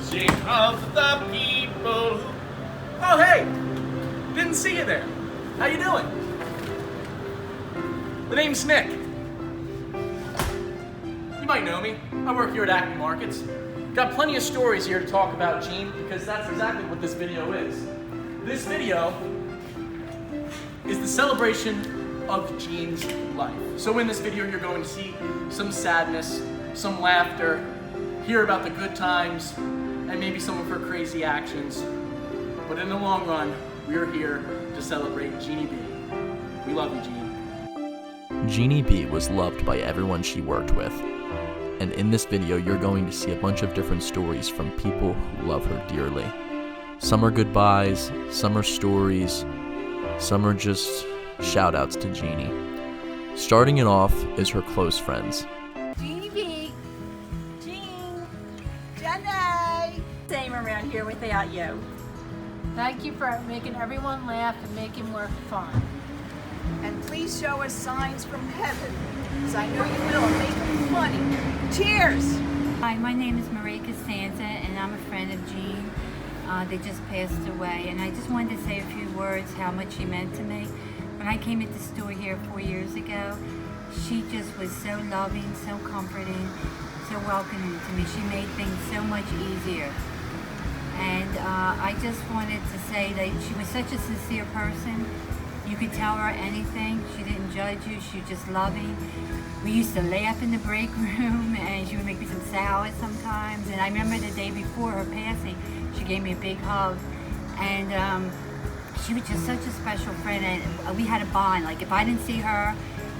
sing of the people. Oh, hey! Didn't see you there. How you doing? The name's Nick. You might know me. I work here at Acme Markets. Got plenty of stories here to talk about Jeanne, because that's exactly what this video is. This video is the celebration of Jeanne's life. So in this video, you're going to see some sadness, some laughter, hear about the good times, and maybe some of her crazy actions. But in the long run, we're here to celebrate Jeannie B. We love you, Jeanne. Jeannie B was loved by everyone she worked with. And in this video, you're going to see a bunch of different stories from people who love her dearly. Some are goodbyes, some are stories, some are just shout-outs to Jeannie. Starting it off is her close friends. Jeannie B, Jeanne, Jeanne. Same around here without you. Thank you for making everyone laugh and making work fun. And please show us signs from heaven, because I know you will, and make it funny. Cheers! Hi, my name is Marie Costanza, and I'm a friend of Jeanne. They just passed away, and I just wanted to say a few words how much she meant to me. When I came into the store here 4 years ago, she just was so loving, so comforting, so welcoming to me. She made things so much easier. And I just wanted to say that she was such a sincere person. You could tell her anything. She didn't judge you. She was just loving. We used to laugh in the break room, and she would make me some salad sometimes. And I remember the day before her passing, she gave me a big hug. And she was just such a special friend, and we had a bond. Like, if I didn't see her,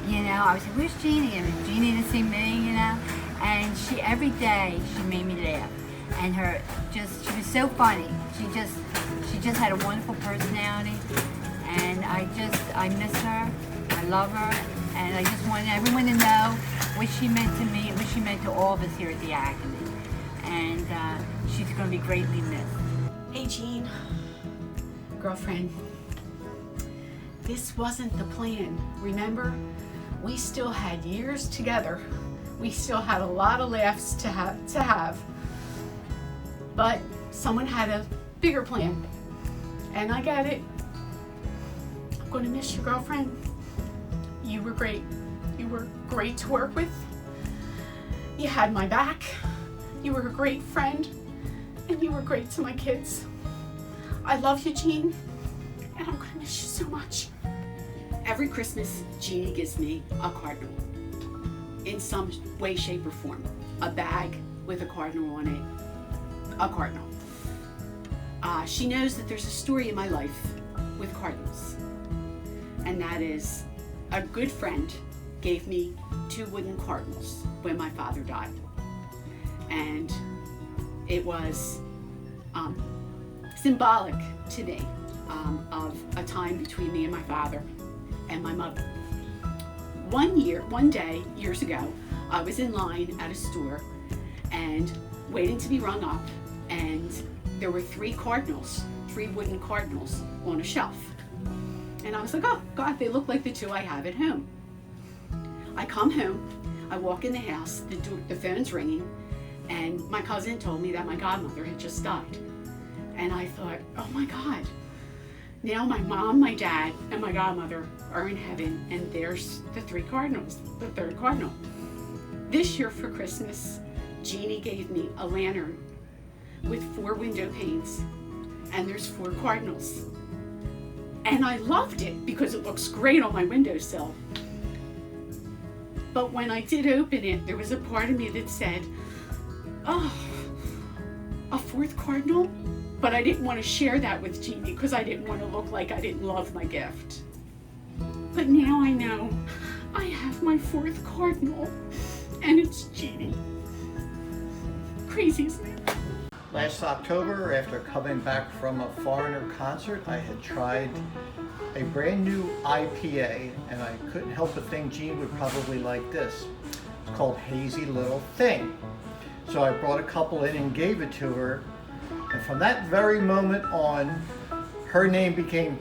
you know, I would say, "Where's Jeannie?" And Jeannie didn't see me, you know. And she, every day, she made me laugh. And she was so funny. She just had a wonderful personality. And I miss her, I love her, and I just wanted everyone to know what she meant to me and what she meant to all of us here at the Acme. And she's going to be greatly missed. Hey Jeanne, girlfriend, this wasn't the plan. Remember, we still had years together. We still had a lot of laughs to have. But someone had a bigger plan, and I get it. I'm gonna miss you, girlfriend. You were great. You were great to work with. You had my back. You were a great friend, and you were great to my kids. I love you, Jeanne, and I'm gonna miss you so much. Every Christmas, Jeannie gives me a cardinal in some way, shape, or form. A bag with a cardinal on it. A cardinal. She knows that there's a story in my life with cardinals. And that is, a good friend gave me 2 wooden cardinals when my father died. And it was symbolic to me of a time between me and my father and my mother. One day, years ago, I was in line at a store and waiting to be rung up, and there were 3 wooden cardinals on a shelf. And I was like, oh God, they look like the 2 I have at home. I come home, I walk in the house, the phone's ringing, and my cousin told me that my godmother had just died. And I thought, oh my God, now my mom, my dad, and my godmother are in heaven, and there's the 3 cardinals, the 3rd cardinal. This year for Christmas, Jeannie gave me a lantern with 4 window panes, and there's 4 cardinals. And I loved it because it looks great on my windowsill. But when I did open it, there was a part of me that said, oh, a 4th cardinal? But I didn't want to share that with Jeannie because I didn't want to look like I didn't love my gift. But now I know I have my 4th cardinal, and it's Jeannie. Crazy, isn't it? Last October, after coming back from a foreigner concert, I had tried a brand new IPA, and I couldn't help but think Jeanne would probably like this. It's called Hazy Little Thing. So I brought a couple in and gave it to her, and from that very moment on, her name became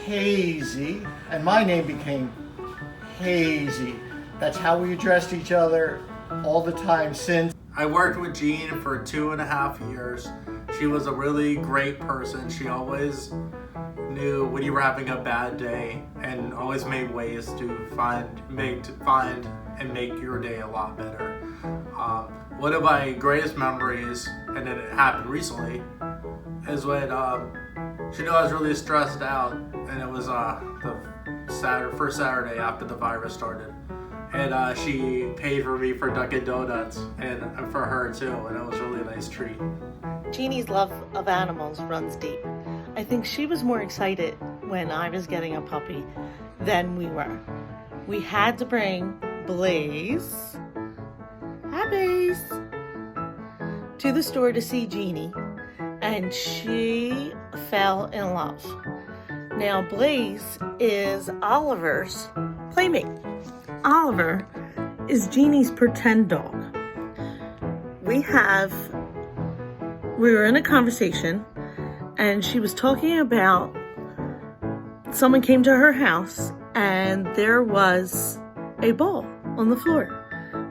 Hazy, and my name became Hazy. That's how we addressed each other all the time since. I worked with Jeanne for 2.5 years. She was a really great person. She always knew when you were having a bad day and always made ways to find and make your day a lot better. One of my greatest memories, and it happened recently, is when she knew I was really stressed out, and it was the first Saturday after the virus started. And she paid for me for Dunkin' Donuts, and for her too, and it was really a nice treat. Jeannie's love of animals runs deep. I think she was more excited when I was getting a puppy than we were. We had to bring Blaze, hi Blaze, to the store to see Jeannie, and she fell in love. Now Blaze is Oliver's playmate. Oliver is Jeannie's pretend dog. We were in a conversation and she was talking about someone came to her house and there was a ball on the floor.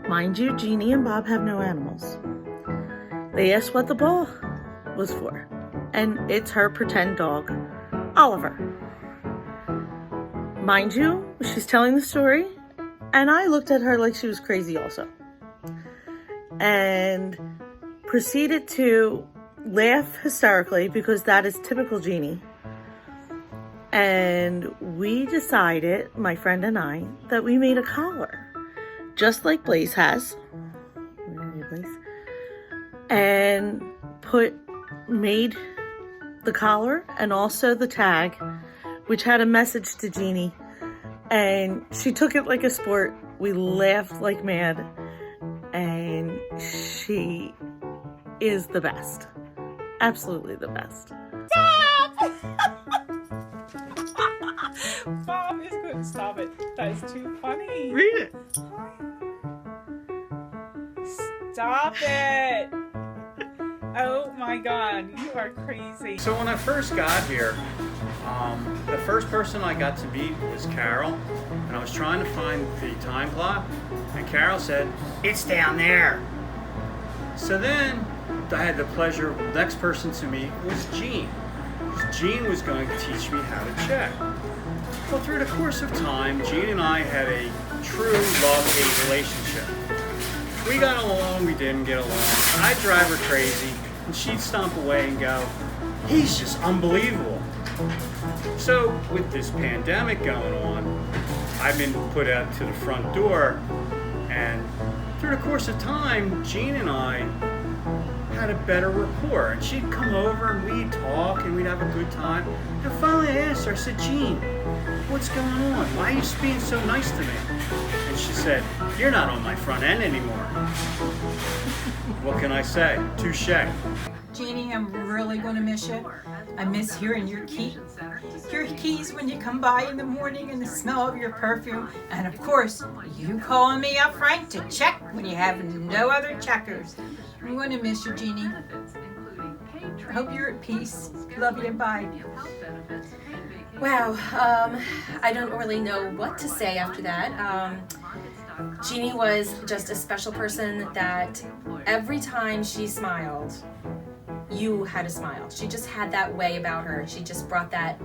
Mind you, Jeannie and Bob have no animals. They asked what the ball was for, and it's her pretend dog, Oliver. Mind you, she's telling the story, and I looked at her like she was crazy also. And proceeded to laugh hysterically because that is typical Jeannie. And we decided, my friend and I, that we made a collar, just like Blaze has. Where are you, Blaze? And made the collar and also the tag, which had a message to Jeannie. And she took it like a sport. We laughed like mad. And she is the best. Absolutely the best. Bob is going to stop it. That is too funny. Read it. Stop it. Oh my God, you are crazy. So when I first got here, the first person I got to meet was Carol, and I was trying to find the time clock, and Carol said, "It's down there." So then I had the pleasure, the next person to meet was Jeanne. Jeanne was going to teach me how to check. Well, through the course of time, Jeanne and I had a true love-hate relationship. We got along, we didn't get along. I'd drive her crazy, and she'd stomp away and go, "He's just unbelievable." So with this pandemic going on, I've been put out to the front door, and through the course of time, Jeanne and I had a better rapport, and she'd come over and we'd talk and we'd have a good time. And finally I asked her, I said, "Jeanne, what's going on? Why are you being so nice to me?" And she said, "You're not on my front end anymore." What can I say? Touche. Jeannie, I'm really going to miss you. I miss hearing your keys when you come by in the morning and the smell of your perfume. And of course, you calling me up front to check when you have no other checkers. I'm going to miss you, Jeannie. I hope you're at peace. Love you. Bye. Wow, I don't really know what to say after that. Jeannie was just a special person that every time she smiled, you had a smile. She just had that way about her. She just brought that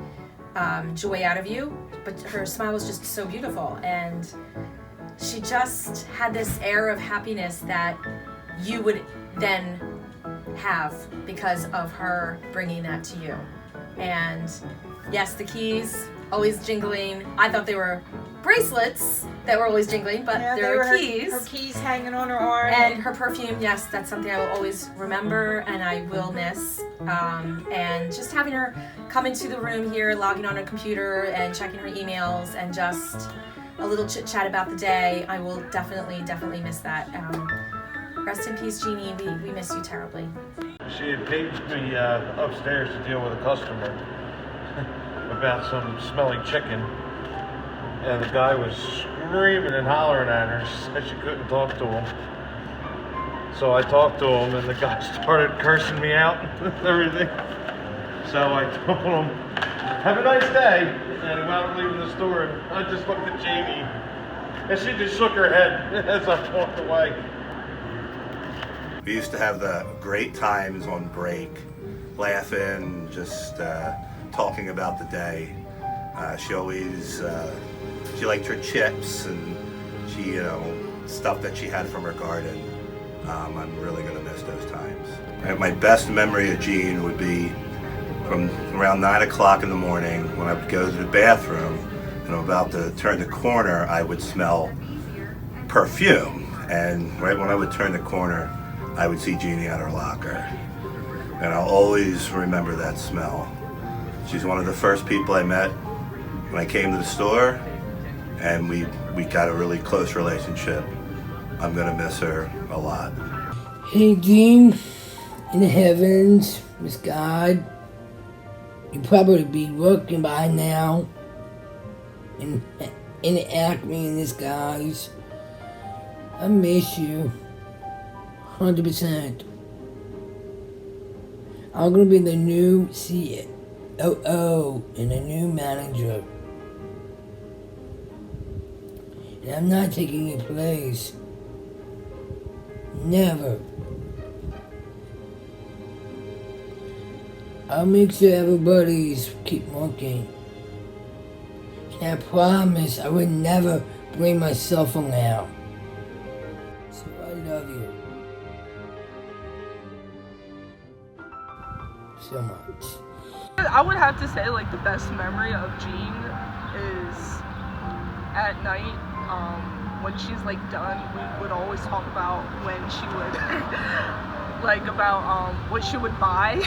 joy out of you, but her smile was just so beautiful, and she just had this air of happiness that you would then have because of her bringing that to you. And yes, the keys always jingling. I thought they were bracelets that were always jingling, but yeah, they were keys. Her keys hanging on her arm. And her perfume, yes, that's something I will always remember and I will miss. And just having her come into the room here, logging on her computer and checking her emails and just a little chit chat about the day, I will definitely miss that. Rest in peace, Jeannie. We miss you terribly. She had paged me upstairs to deal with a customer about some smelly chicken, and the guy was screaming and hollering at her, said she couldn't talk to him. So I talked to him, and the guy started cursing me out and everything. So I told him, "Have a nice day," and he wound up leaving the store, and I just looked at Jeannie, and she just shook her head as I walked away. We used to have the great times on break, laughing, just talking about the day. She always, she liked her chips and she, stuff that she had from her garden. I'm really gonna miss those times. And my best memory of Jeanne would be from around 9 o'clock in the morning when I would go to the bathroom and I'm about to turn the corner, I would smell perfume. And right when I would turn the corner, I would see Jeannie at her locker. And I'll always remember that smell. She's one of the first people I met when I came to the store, and we got a really close relationship. I'm gonna miss her a lot. Hey Jeanne, in the heavens, Miss God, you probably be working by now in Acme in the skies. I miss you, 100%. I'm gonna be the new COO and a new manager. And I'm not taking your place. Never. I'll make sure everybody's keep working. And I promise I would never bring my cell phone out. So I love you. So much. I would have to say like the best memory of Jeanne is at night when she's like done. We would always talk about when she would like about what she would buy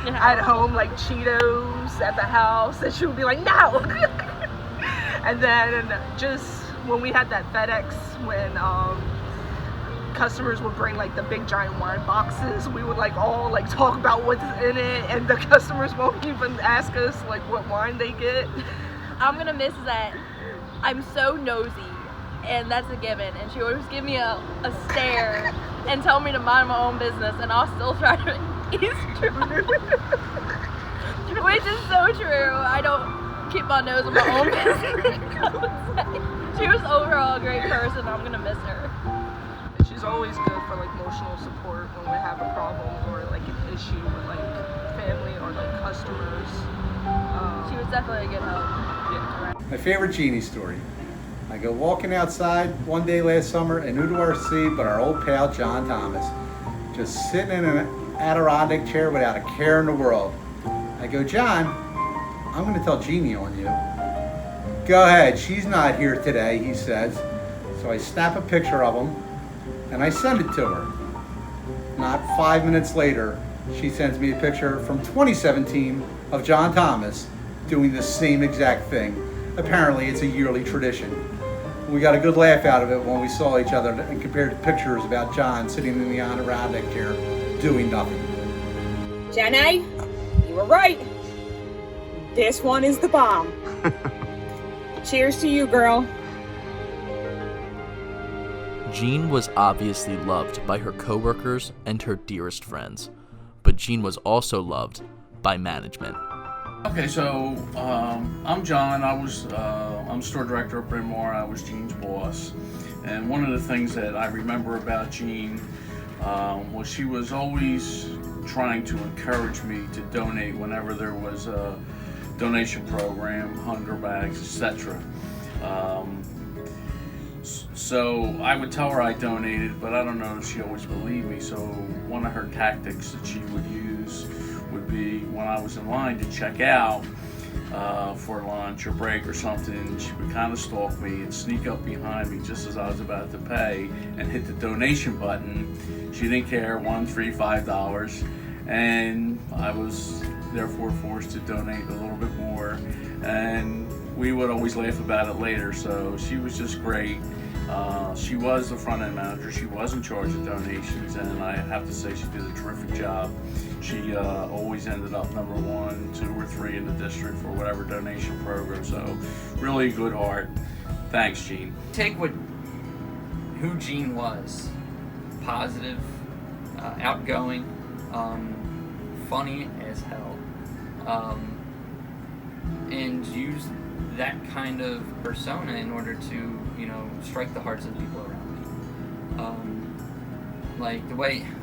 at home, like Cheetos at the house, and she would be like no. And then just when we had that FedEx, when customers would bring like the big giant wine boxes, we would like all like talk about what's in it, and the customers won't even ask us like what wine they get. I'm gonna miss that. I'm so nosy, and that's a given, and she would always give me a stare and tell me to mind my own business, and I'll still try to eavesdrop. Which is so true. I don't keep my nose in my own business. She was overall a great person. I'm gonna miss her. She's always good for like emotional support when we have a problem or like an issue with like family or like customers. She was definitely a good help. Yeah. My favorite Jeannie story. I go walking outside one day last summer, and who do I see but our old pal John Thomas, just sitting in an Adirondack chair without a care in the world. I go, John, I'm going to tell Jeannie on you. Go ahead, she's not here today, he says. So I snap a picture of him and I send it to her. Not 5 minutes later, she sends me a picture from 2017 of John Thomas doing the same exact thing. Apparently it's a yearly tradition. We got a good laugh out of it when we saw each other and compared pictures about John sitting in the Adirondack chair doing nothing. Jeanne, you were right. This one is the bomb. Cheers to you, girl. Jeanne was obviously loved by her coworkers and her dearest friends, but Jeanne was also loved by management. Okay, so I'm John. I'm store director of Bryn Mawr. I was Jeanne's boss, and one of the things that I remember about Jeanne was she was always trying to encourage me to donate whenever there was a donation program, hunger bags, etc. So I would tell her I donated, but I don't know if she always believed me. So one of her tactics that she would use would be when I was in line to check out for lunch or break or something, she would kind of stalk me and sneak up behind me just as I was about to pay and hit the donation button. She didn't care, $1, $3, $5, and I was therefore forced to donate a little bit more, and we would always laugh about it later. So she was just great. She was the front end manager. She was in charge of donations, and I have to say she did a terrific job. She always ended up number 1, 2, or 3 in the district for whatever donation program. So really good heart. Thanks, Jeanne. Take who Jeanne was: positive, outgoing, funny as hell, and use that kind of persona in order to, strike the hearts of the people around me. like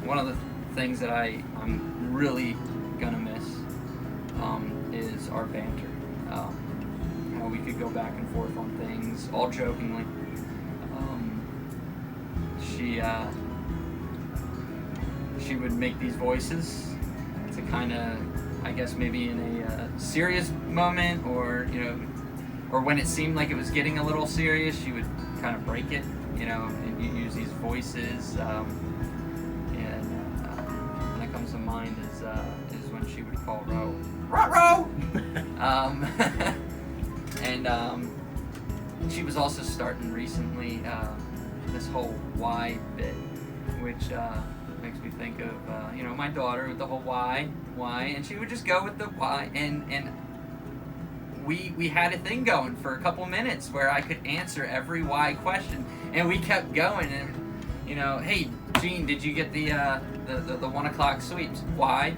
one of the things that I'm really gonna miss is our banter. How we could go back and forth on things, all jokingly. She would make these voices to kind of, I guess maybe in a serious moment, or or when it seemed like it was getting a little serious, she would kind of break it, and use these voices. One that comes to mind is when she would call Ro, Ruh-roh! And she was also starting recently this whole why bit, which makes me think of my daughter with the whole why, and she would just go with the why, and we had a thing going for a couple minutes where I could answer every why question, and we kept going, and hey Jeanne, did you get the 1 o'clock sweeps? Why?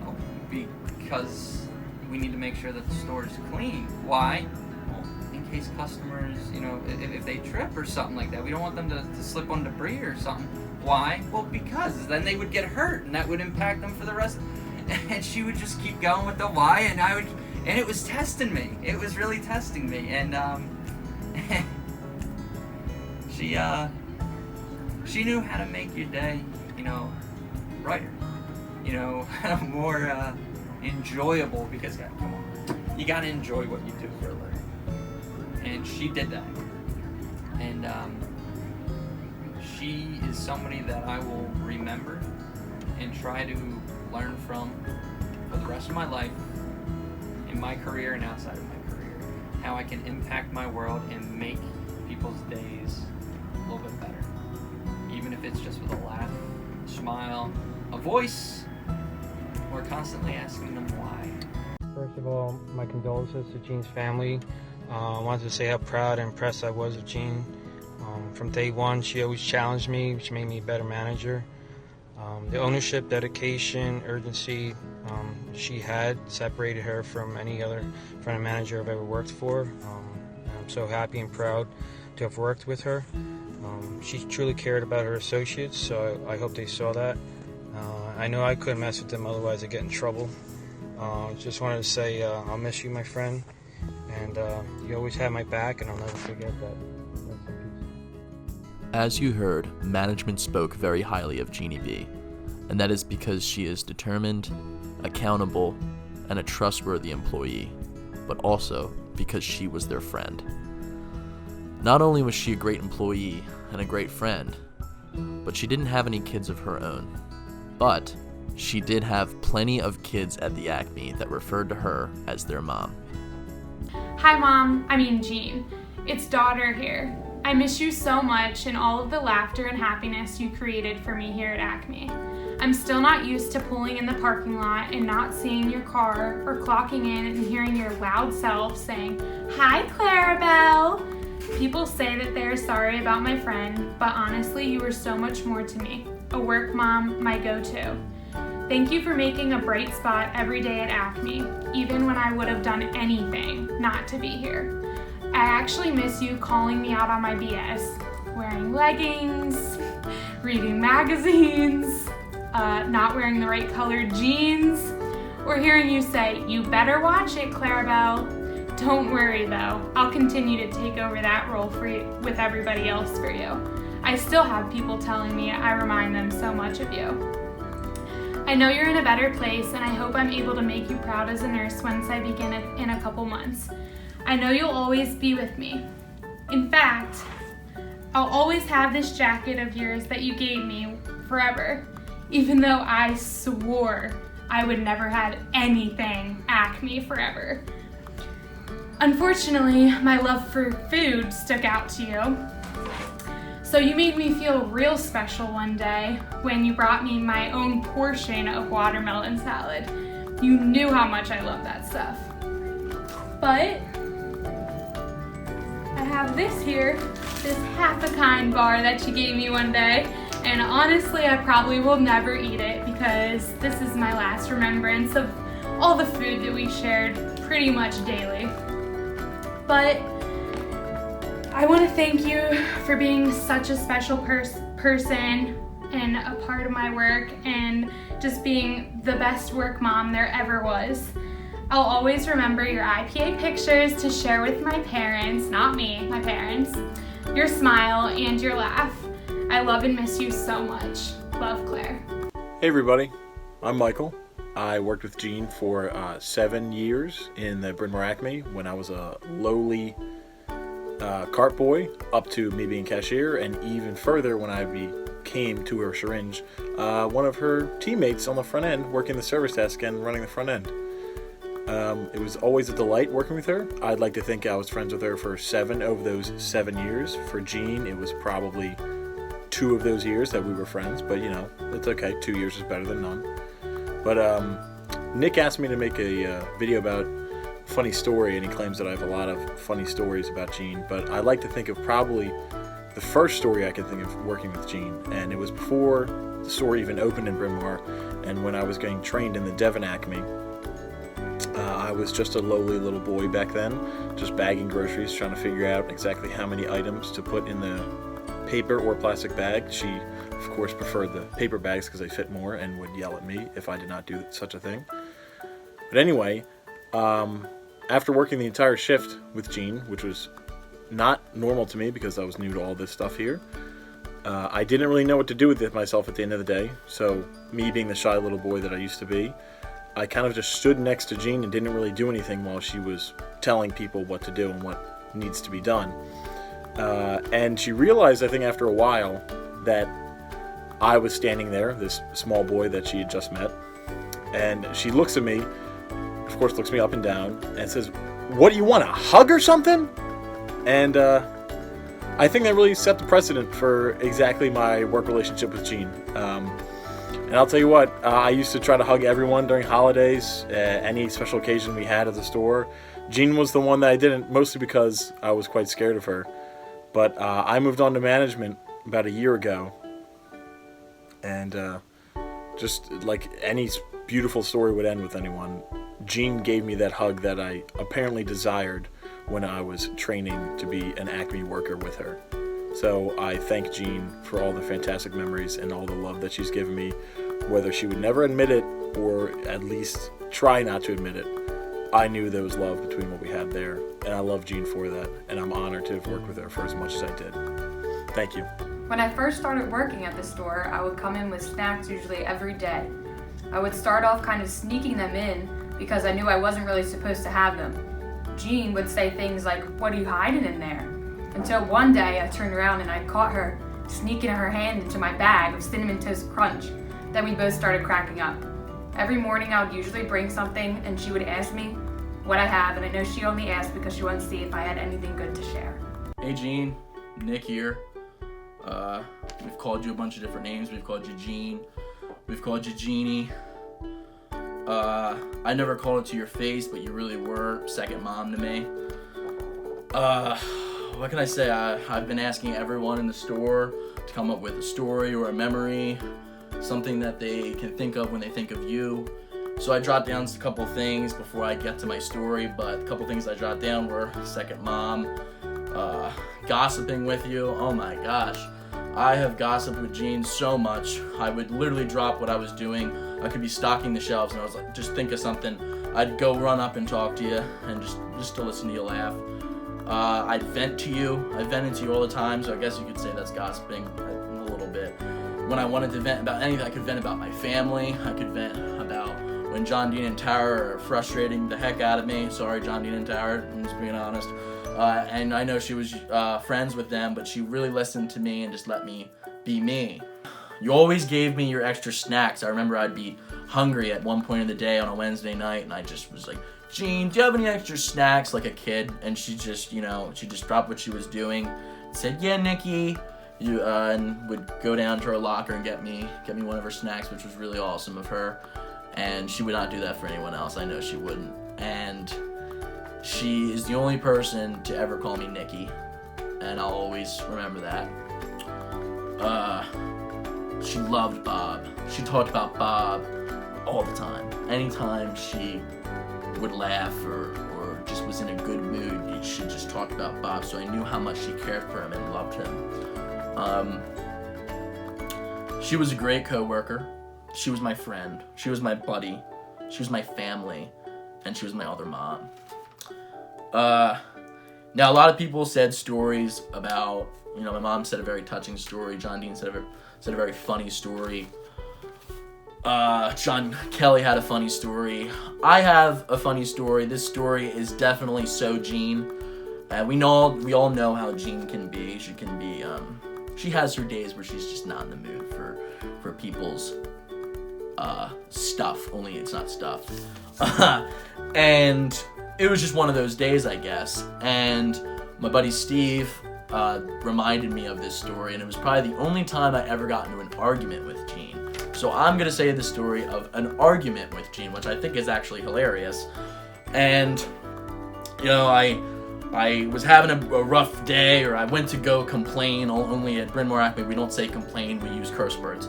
Oh, because we need to make sure that the store is clean. Why? Well, in case customers, if they trip or something like that, we don't want them to slip on debris or something. Why? Well, because then they would get hurt, and that would impact them for the rest. And she would just keep going with the why, and it was testing me. It was really testing me, and she knew how to make your day, brighter, more enjoyable, because come on, you gotta enjoy what you do for a living, and she did that, and she is somebody that I will remember and try to learn from for the rest of my life, in my career and outside of my career, how I can impact my world and make people's days a little bit better, even if it's just with a laugh, a smile, a voice, or constantly asking them why. First of all, my condolences to Jeanne's family. I wanted to say how proud and impressed I was with Jeanne. From day one, she always challenged me, which made me a better manager. The ownership, dedication, urgency she had separated her from any other front end manager I've ever worked for. I'm so happy and proud to have worked with her. She truly cared about her associates, so I hope they saw that. I know I couldn't mess with them, otherwise I'd get in trouble. Just wanted to say I'll miss you, my friend, and you always have my back, and I'll never forget that. As you heard, management spoke very highly of Jeannie B, and that is because she is determined, accountable, and a trustworthy employee, but also because she was their friend. Not only was she a great employee and a great friend, but she didn't have any kids of her own. But she did have plenty of kids at the Acme that referred to her as their mom. Hi Jeanne. It's daughter here. I miss you so much and all of the laughter and happiness you created for me here at Acme. I'm still not used to pulling in the parking lot and not seeing your car, or clocking in and hearing your loud self saying, "Hi, Clarabelle." People say that they're sorry about my friend, but honestly, you were so much more to me. A work mom, my go-to. Thank you for making a bright spot every day at Acme, even when I would have done anything not to be here. I actually miss you calling me out on my BS, wearing leggings, reading magazines, not wearing the right colored jeans, or hearing you say, "You better watch it, Clarabelle." Don't worry though, I'll continue to take over that role for you, with everybody else for you. I still have people telling me I remind them so much of you. I know you're in a better place, and I hope I'm able to make you proud as a nurse once I begin in a couple months. I know you'll always be with me. In fact, I'll always have this jacket of yours that you gave me forever, even though I swore I would never have anything Acme forever. Unfortunately, my love for food stuck out to you. So you made me feel real special one day when you brought me my own portion of watermelon salad. You knew how much I love that stuff. But I have this here, this half-a-kind bar that you gave me one day, and honestly I probably will never eat it because this is my last remembrance of all the food that we shared pretty much daily. But I want to thank you for being such a special person and a part of my work and just being the best work mom there ever was. I'll always remember your IPA pictures to share with my parents, not me, my parents, your smile and your laugh. I love and miss you so much. Love, Claire. Hey everybody, I'm Michael. I worked with Jeanne for 7 years in the Bryn Mawr Acme when I was a lowly cart boy, up to me being cashier, and even further when I became, to her syringe, one of her teammates on the front end, working the service desk and running the front end. It was always a delight working with her. I'd like to think I was friends with her for 7 of those 7 years. For Jeanne, it was probably 2 of those years that we were friends, but you know, it's okay. 2 years is better than none. But Nick asked me to make a video about a funny story, and he claims that I have a lot of funny stories about Jeanne, but I like to think of probably the first story I can think of working with Jeanne, and it was before the store even opened in Bryn Mawr, and when I was getting trained in the Devon Acme. I was just a lowly little boy back then, just bagging groceries, trying to figure out exactly how many items to put in the paper or plastic bag. She, of course, preferred the paper bags because they fit more and would yell at me if I did not do such a thing. But anyway, after working the entire shift with Jeanne, which was not normal to me because I was new to all this stuff here, I didn't really know what to do with myself at the end of the day. So me being the shy little boy that I used to be, I kind of just stood next to Jeanne and didn't really do anything while she was telling people what to do and what needs to be done. And she realized, I think after a while, that I was standing there, this small boy that she had just met, and she looks at me, of course looks me up and down, and says, "What do you want, a hug or something?" And I think that really set the precedent for exactly my work relationship with Jeanne. And I'll tell you what, I used to try to hug everyone during holidays, any special occasion we had at the store. Jeanne was the one that I didn't, mostly because I was quite scared of her. But I moved on to management about a year ago, and just like any beautiful story would end with anyone, Jeanne gave me that hug that I apparently desired when I was training to be an Acme worker with her. So I thank Jeanne for all the fantastic memories and all the love that she's given me, whether she would never admit it or at least try not to admit it. I knew there was love between what we had there, and I love Jeanne for that, and I'm honored to have worked with her for as much as I did. Thank you. When I first started working at the store, I would come in with snacks usually every day. I would start off kind of sneaking them in because I knew I wasn't really supposed to have them. Jeanne would say things like, "What are you hiding in there?" Until one day I turned around and I caught her sneaking her hand into my bag of Cinnamon Toast Crunch. Then we both started cracking up. Every morning I would usually bring something and she would ask me what I have, and I know she only asked because she wanted to see if I had anything good to share. Hey Jeanne, Nick here. We've called you a bunch of different names. We've called you Jeanne. We've called you Jeannie. I never called it to your face, but you really were second mom to me. What can I say? I've been asking everyone in the store to come up with a story or a memory, something that they can think of when they think of you. So I jotted down a couple things before I get to my story, but a couple things I jotted down were second mom, gossiping with you. Oh my gosh. I have gossiped with Jeanne so much. I would literally drop what I was doing. I could be stocking the shelves and I was like, just think of something. I'd go run up and talk to you and just to listen to you laugh. I'd vent to you. I vented to you all the time, so I guess you could say that's gossiping a little bit. When I wanted to vent about anything, I could vent about my family. I could vent about when John, Dean, and Tara are frustrating the heck out of me. Sorry, John, Dean, and Tara, I'm just being honest. And I know she was friends with them, but she really listened to me and just let me be me. You always gave me your extra snacks. I remember I'd be hungry at one point in the day on a Wednesday night, and I just was like, "Jeanne, do you have any extra snacks?" like a kid. And she just, she just dropped what she was doing and said, "Yeah, Nikki." And would go down to her locker and get me one of her snacks, which was really awesome of her. And she would not do that for anyone else. I know she wouldn't. And she is the only person to ever call me Nikki, and I'll always remember that. She loved Bob. She talked about Bob all the time. Anytime she would laugh or just was in a good mood, she just talked about Bob, so I knew how much she cared for him and loved him. She was a great coworker. She was my friend. She was my buddy. She was my family. And she was my other mom. Now, a lot of people said stories about, you know, my mom said a very touching story. John Dean said a very funny story. John Kelly had a funny story. I have a funny story. This story is definitely so Jeanne. We all know how Jeanne can be. She can be, she has her days where she's just not in the mood for people's stuff, only it's not stuff. And it was just one of those days, I guess. And my buddy Steve reminded me of this story, and it was probably the only time I ever got into an argument with Jeanne. So I'm gonna say the story of an argument with Jeanne, which I think is actually hilarious. And, you know, I was having a rough day, or I went to go complain. Only at Bryn Mawr Acme we don't say complain, we use curse words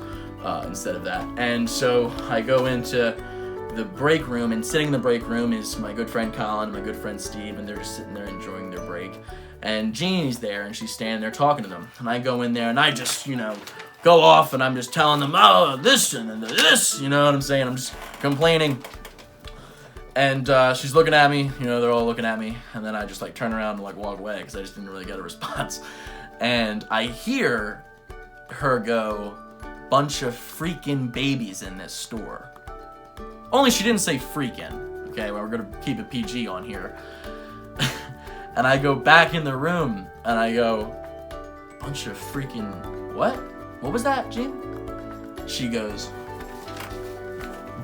instead of that. And so I go into the break room, and sitting in the break room is my good friend Colin and my good friend Steve, and they're just sitting there enjoying their break. And Jeannie's there, and she's standing there talking to them. And I go in there, and I just, you know, go off, and I'm just telling them, oh, this and this, you know what I'm saying? I'm just complaining. And she's looking at me, you know, they're all looking at me, and then I just like turn around and like walk away because I just didn't really get a response. And I hear her go, bunch of freaking babies in this store. Only she didn't say freaking. Okay, well, we're gonna keep it PG on here. And I go back in the room, and I go, bunch of freaking, what? What was that, Jeanne? She goes,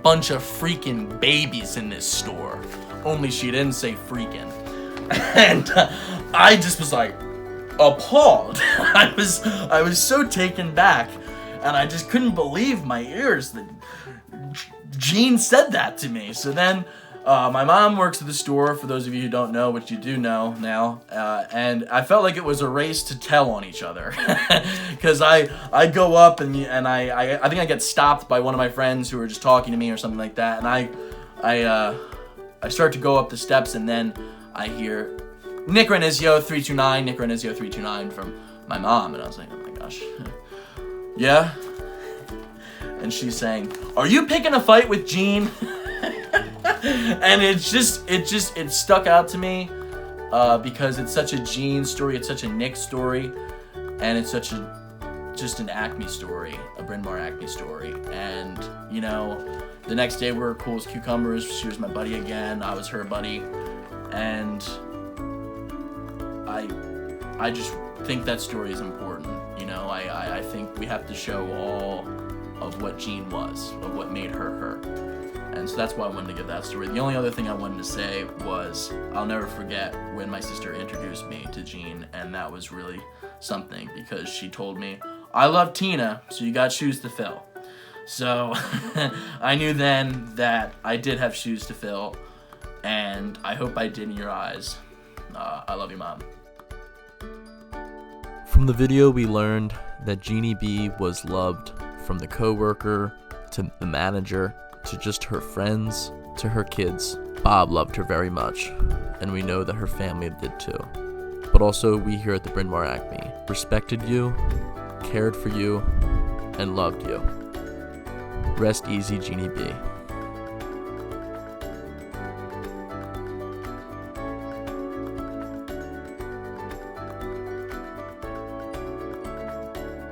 bunch of freaking babies in this store. Only she didn't say freaking. And I just was like appalled. I was so taken back, and I just couldn't believe my ears that Jeanne said that to me. So then my mom works at the store, for those of you who don't know, which you do know now, and I felt like it was a race to tell on each other. Because I go up, and I think I get stopped by one of my friends who are just talking to me or something like that, and I start to go up the steps, and then I hear Nick Grandizio 329, Nick Grandizio 329 from my mom, and I was like, oh my gosh. Yeah? And she's saying, are you picking a fight with Jeanne? And it stuck out to me because it's such a Jeanne story, it's such a Nick story, and it's such just an Acme story, a Bryn Mawr Acme story. And, you know, the next day we were cool as cucumbers. She was my buddy again, I was her buddy, and I just think that story is important. You know, I think we have to show all of what Jeanne was, of what made her her. And so that's why I wanted to give that story. The only other thing I wanted to say was, I'll never forget when my sister introduced me to Jeanne, and that was really something, because she told me, I love Tina, so you got shoes to fill. So I knew then that I did have shoes to fill, and I hope I did in your eyes. I love you, Mom. From the video, we learned that Jeannie B was loved from the coworker to the manager to just her friends to her kids. Bob loved her very much, and we know that her family did too. But also, we here at the Bryn Mawr Acme respected you, cared for you, and loved you. Rest easy, Jeannie B.